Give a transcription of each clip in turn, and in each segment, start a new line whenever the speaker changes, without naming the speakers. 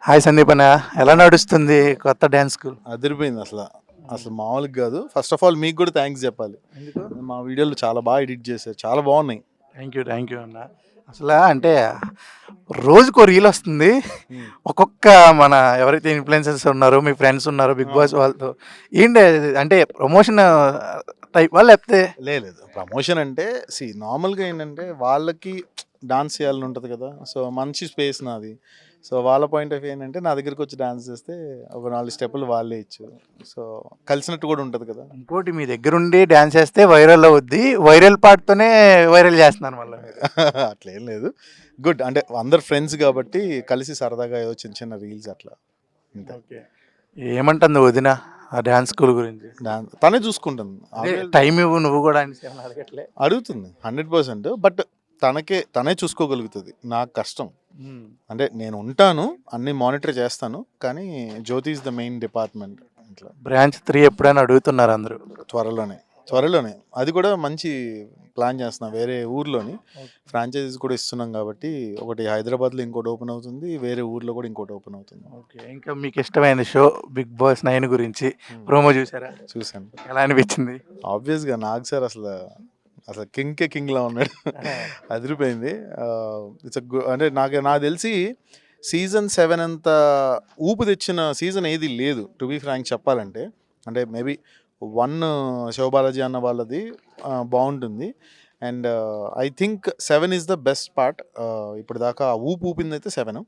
Hi Sandeep అన్న, ఎలా నడుస్తుంది కొత్త డ్యాన్స్ స్కూల్?
అదిరిపోయింది అసలు. అసలు మామూలుగా కాదు. ఫస్ట్ ఆఫ్ ఆల్ మీకు కూడా థ్యాంక్స్ చెప్పాలి.
ఎందుకు?
మా వీడియోలు చాలా బాగా ఎడిట్ చేశారు, చాలా బాగున్నాయి.
థ్యాంక్ యూ అన్న. అసలు అంటే రోజుకో రీల్ వస్తుంది. ఒక్కొక్క మన ఎవరైతే ఇన్ఫ్లుయెన్సర్స్ ఉన్నారో, మీ ఫ్రెండ్స్ ఉన్నారో బిగ్ బాస్ వాళ్ళతో ఏంటి అది? అంటే ప్రమోషన్ టైప్ వల్ల లేకపోతే
లేదు ప్రమోషన్ అంటే నార్మల్గా ఏంటంటే వాళ్ళకి డాన్స్ చేయాలని ఉంటుంది కదా. సో మంచి స్పేస్ నాది. సో వాళ్ళ పాయింట్ ఆఫ్ వ్యూ ఏంటంటే నా దగ్గరికి వచ్చి డాన్స్ చేస్తే ఒక 4 స్టెప్పులు వాళ్ళే ఇచ్చు. సో కలిసినట్టు కూడా ఉంటుంది కదా.
ఇంకోటి మీ దగ్గరుండి డ్యాన్స్ చేస్తే వైరల్ అవుద్ది. వైరల్ పార్ట్తోనే వైరల్ చేస్తున్నారు మళ్ళీ.
అట్లేం లేదు. గుడ్ అంటే అందరు ఫ్రెండ్స్ కాబట్టి కలిసి సరదాగా ఏదో చిన్న చిన్న రీల్స్ అట్లా.
ఓకే. ఏమంటుంది వదిన ఆ డ్యాన్స్ స్కూల్ గురించి?
డాన్స్ తనే చూసుకుంటుంది.
టైం ఇవ్వు నువ్వు కూడా అని ఏమన్నా అడగట్లే?
అడుగుతుంది 100%. బట్ తనే చూసుకోగలుగుతుంది. నాకు కష్టం. అంటే నేను ఉంటాను, అన్ని మానిటర్ చేస్తాను, కానీ జ్యోతి ఇస్ ద మెయిన్ డిపార్ట్మెంట్. ఇట్లా
బ్రాంచ్ 3 ఎప్పుడైనా అడుగుతున్నారు అందరూ?
త్వరలోనే అది కూడా మంచి ప్లాన్ చేస్తున్నాం. వేరే ఊర్లోని ఫ్రాంచైజీస్ కూడా ఇస్తున్నాం కాబట్టి ఒకటి హైదరాబాద్లో ఇంకోటి ఓపెన్ అవుతుంది, వేరే ఊర్లో కూడా ఇంకోటి ఓపెన్ అవుతుంది.
ఓకే. ఇంకా మీకు ఇష్టమైన షో బిగ్ బాస్ 9 గురించి ప్రోమో చూసారా?
చూశాను.
ఎలా అనిపించింది?
ఆబ్వియస్గా నాగ్ సార్ అసలు కింగ్లా ఉన్నాడు. అదిరిపోయింది. ఇట్స్ అంటే నాకు తెలిసి సీజన్ 7 అంత ఊపు తెచ్చిన సీజన్ ఏది లేదు, టు బీ ఫ్రాంక్ చెప్పాలంటే. అంటే మేబీ 1 శివబాలాజీ అన్న వాళ్ళది బాగుంటుంది. And I think 7 is the best part. ఇప్పుడు దాకా ఊపింది అయితే 7.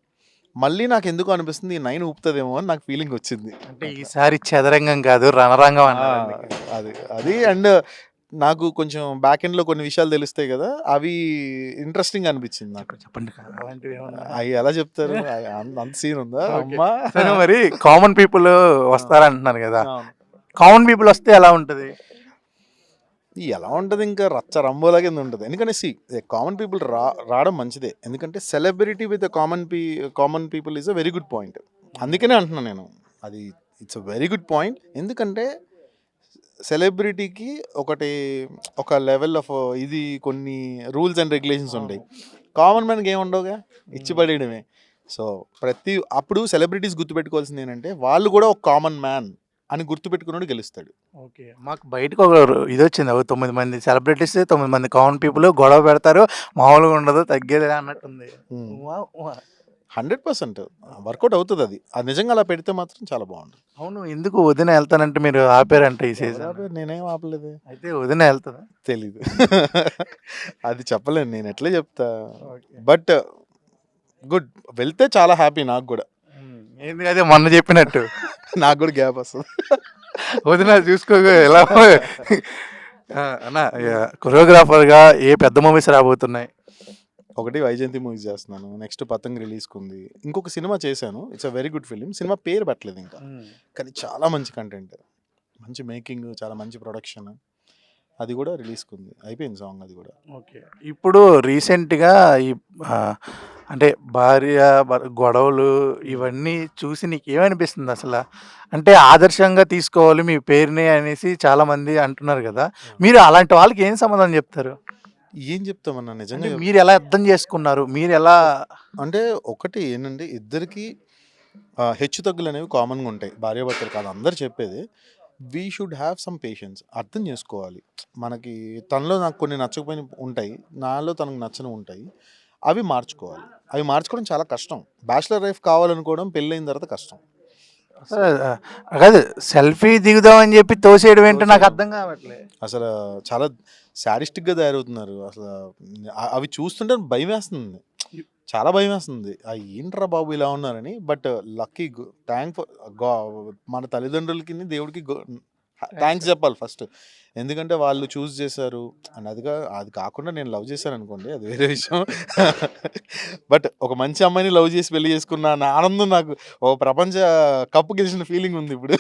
మళ్ళీ నాకు ఎందుకు అనిపిస్తుంది 9 ఊపుతుందేమో అని నాకు ఫీలింగ్ వచ్చింది.
అంటే ఈసారి చదరంగం కాదు రణరంగం అన్నారు.
అది అండ్ నాకు కొంచెం బ్యాక్ ఎండ్లో కొన్ని విషయాలు తెలుస్తాయి కదా, అవి ఇంట్రెస్టింగ్ అనిపించింది నాకు.
చెప్పండి. అలాంటివి ఏమన్నా?
అవి ఎలా చెప్తారు? అంత సీన్ ఉందా? అమ్మా
సరే, మరి కామన్ పీపుల్ వస్తారంటున్నారు కదా, కామన్ పీపుల్ వస్తే ఎలా ఉంటుంది?
ఎలా ఉంటుంది? ఇంకా రచ్చ రంబోలా కింద ఉంటుంది. ఎందుకంటే కామన్ పీపుల్ రావడం మంచిదే. ఎందుకంటే celebrity with common people is a very good point. అందుకనే అంటున్నాను నేను, అది it's a very good point. ఎందుకంటే సెలబ్రిటీకి ఒక లెవెల్ ఆఫ్ ఇది కొన్ని రూల్స్ అండ్ రెగ్యులేషన్స్ ఉంటాయి. కామన్ మ్యాన్కి ఏమి ఉండవుగా, ఇచ్చిపడేయడమే. సో అప్పుడు సెలబ్రిటీస్ గుర్తుపెట్టుకోవాల్సింది ఏంటంటే వాళ్ళు కూడా ఒక కామన్ మ్యాన్ అని గుర్తుపెట్టుకున్నాడు గెలుస్తాడు.
ఓకే. మాకు బయటకు ఒక ఇది వచ్చింది, 9 మంది సెలబ్రిటీస్, 9 మంది కామన్ పీపుల్ గొడవ పెడతారు, మామూలుగా ఉండదు, తగ్గేది అన్నట్టుంది.
100% వర్కౌట్ అవుతుంది. అది నిజంగా అలా పెడితే మాత్రం చాలా బాగుంటుంది.
అవును. ఎందుకు వదిన వెళ్తానంటే మీరు ఆపారంట ఈ సీజన్?
నేనేం ఆపలేదు.
అయితే వదిన వెళ్తుందా?
తెలీదు. అది చెప్పలేను, నేను ఎట్లా చెప్తా. బట్ గుడ్, వెళ్తే చాలా హ్యాపీ నాకు కూడా.
ఏంది అదే మొన్న చెప్పినట్టు
నాకు కూడా గ్యాప్ వస్తుంది.
వదిన చూసుకోగా ఎలా అన్న. కొరియోగ్రాఫర్గా ఏ పెద్ద మూవీస్ రాబోతున్నాయి?
ఒకటి వైజయంతి మూవీస్ చేస్తున్నాను, నెక్స్ట్ పతంగ్ రిలీజ్కి ఉంది. ఇంకొక సినిమా చేశాను, it's a very good film. Cinema పేరు పెట్టలేదు ఇంకా, కానీ చాలా మంచి కంటెంట్, మంచి మేకింగ్, చాలా మంచి ప్రొడక్షన్. అది కూడా రిలీజ్కి ఉంది, అయిపోయింది సాంగ్ అది కూడా.
ఓకే. ఇప్పుడు రీసెంట్గా ఈ అంటే భార్య గొడవలు ఇవన్నీ చూసి నీకు ఏమనిపిస్తుంది అసలు? అంటే ఆదర్శంగా తీసుకోవాలి మీ పేరుని అనేసి చాలామంది అంటున్నారు కదా, మీరు అలాంటి వాళ్ళకి ఏం సమాధానం చెప్తారు?
ఏం చెప్తామన్నా, నిజంగా
మీరు ఎలా అర్థం చేసుకున్నారు? మీరు ఎలా
అంటే ఒకటి ఏంటంటే ఇద్దరికి హెచ్చు తగ్గులు అనేవి కామన్గా ఉంటాయి భార్యాభర్తలు, కాదు అందరు చెప్పేది. We should have some patience. అర్థం చేసుకోవాలి. మనకి తనలో నాకు కొన్ని నచ్చకపోయిన ఉంటాయి, నాలో తనకు నచ్చని ఉంటాయి. అవి మార్చుకోవాలి. అవి మార్చుకోవడం చాలా కష్టం. బ్యాచిలర్ లైఫ్ కావాలనుకోవడం పెళ్ళైన తర్వాత కష్టం.
కాదు, సెల్ఫీ దిగుదామని చెప్పి తోసేయడం ఏంటో నాకు అర్థం కావట్లేదు.
అసలు చాలా శాడిస్టిక్గా తయారవుతున్నారు. అసలు అవి చూస్తుంటే భయం వేస్తుంది, చాలా భయం వేస్తుంది. ఏంట్రా బాబు ఇలా ఉన్నారని. బట్ లక్కీ, మన తల్లిదండ్రులకి దేవుడికి థ్యాంక్స్ చెప్పాలి ఫస్ట్. ఎందుకంటే వాళ్ళు చూస్ చేశారు. అండ్ అది కాకుండా నేను లవ్ చేశాను అనుకోండి, అది వేరే విషయం. బట్ ఒక మంచి అమ్మాయిని లవ్ చేసి పెళ్లి చేసుకున్న నా ఆనందం, నాకు ఒక ప్రపంచ కప్పు గెలిచిన ఫీలింగ్ ఉంది ఇప్పుడు.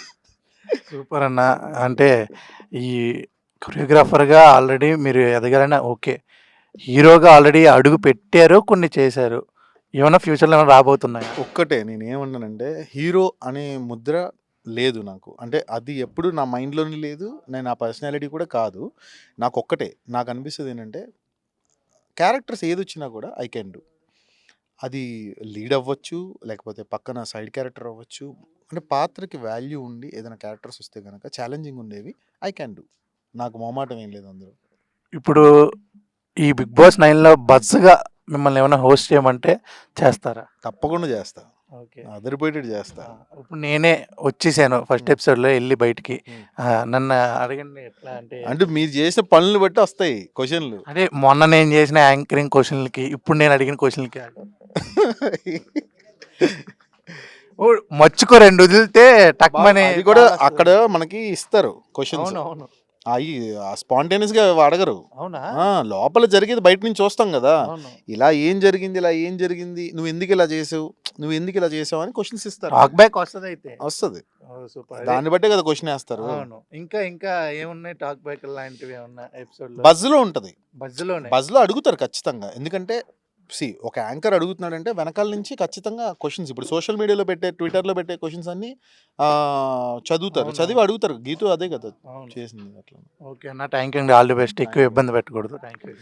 సూపర్ అన్న. అంటే ఈ కొరియోగ్రాఫర్గా ఆల్రెడీ మీరు ఎదగాలని ఓకే, హీరోగా ఆల్రెడీ అడుగు పెట్టారు, కొన్ని చేశారు, ఏమన్నా ఫ్యూచర్లో ఏమైనా రాబోతున్నాయి?
ఒక్కటే నేనేమన్నానంటే, హీరో అనే ముద్ర లేదు నాకు. అంటే అది ఎప్పుడు నా మైండ్లోనే లేదు, నేను ఆ పర్సనాలిటీ కూడా కాదు. నాకు అనిపిస్తుంది ఏంటంటే, క్యారెక్టర్స్ ఏది వచ్చినా కూడా ఐ కెన్ డూ. అది లీడ్ అవ్వచ్చు, లేకపోతే పక్కన సైడ్ క్యారెక్టర్ అవ్వచ్చు. అంటే పాత్రకి వాల్యూ ఉండి ఏదైనా క్యారెక్టర్స్ వస్తే గనక ఛాలెంజింగ్ ఉండేవి ఐ క్యాన్ డూ. నాకు మొహమాటం ఏం లేదు అందులో.
ఇప్పుడు ఈ 'బిగ్ బాస్ 9'లో బజ్‌గా మిమ్మల్ని ఏమైనా హోస్ట్ చేయమంటే చేస్తారా?
తప్పకుండా చేస్తా.
ఓకే.
అదిరిపోయేటట్టు చేస్తా.
ఇప్పుడు నేనే వచ్చేసాను ఫస్ట్
హ్మ్.
ఎపిసోడ్‌లో ఎళ్లి బయటికి.
హ్మ్.
నన్ను అడగండి ఎట్లా అంటే
అంటే మీరు చేసిన పనులు బట్టి వస్తాయి క్వెషన్‌లు.
అదే మొన్న నేను చేసిన యాంకరింగ్ క్వెషన్‌లకి, ఇప్పుడు నేను అడిగిన క్వెషన్‌లకి ఓహ్! మచ్చుకో 2 వదిలితే టక్‌మని
అది కూడా
చాలా
అక్కడ మనకి ఇస్తారు క్వెషన్స్.
అవునవును.
అయి స్పాంటేనియస్‌గా అడగరు.
అవునా?
లోపల జరిగేది బయట నుంచి చూస్తాం గదా!
అవును.
ఇలా ఏం జరిగింది? ఇలా ఏం జరిగింది? నువ్వెందుకు ఇలా చేసావు? నువ్వెందుకు ఇలా చేసావు? అని క్వెషన్స్ ఇస్తారు.
టాక్ బ్యాక్ వస్తదయితే.
వస్తది.
ఓహ్! సూపర్. అదే
దాన్ని బట్టే కదా క్వెషన్ ఏస్తారు.
అవును. ఇంకా ఏమున్నాయి టాక్ బ్యాక్ లాంటివి ఏమన్నా ఎపిసోడ్‌లో?
బజ్‌లో ఉంటది.
బజ్‌లోనే.
బజ్‌లో అడుగుతారు ఖచ్చితంగా. ఎందుకంటే ఒక యాంకర్ అడుగుతున్నాడంటే వెనకాల నుంచి ఖచ్చితంగా క్వెషన్స్ ఇప్పుడు సోషల్ మీడియాలో పెట్టే, ట్విట్టర్‌లో పెట్టే క్వెషన్స్ అన్నీ చదువుతారు. చదివి
అవునవును.
అడుగుతారు. గీతు అదే కదా
అవును.
చేసింది అట్లా.
ఓకే అన్న. థాంక్ యూ అండి. All the best. ఎక్కువ
థాంక్ యూ.
ఇబ్బంది పెట్టకూడదు. Thank you.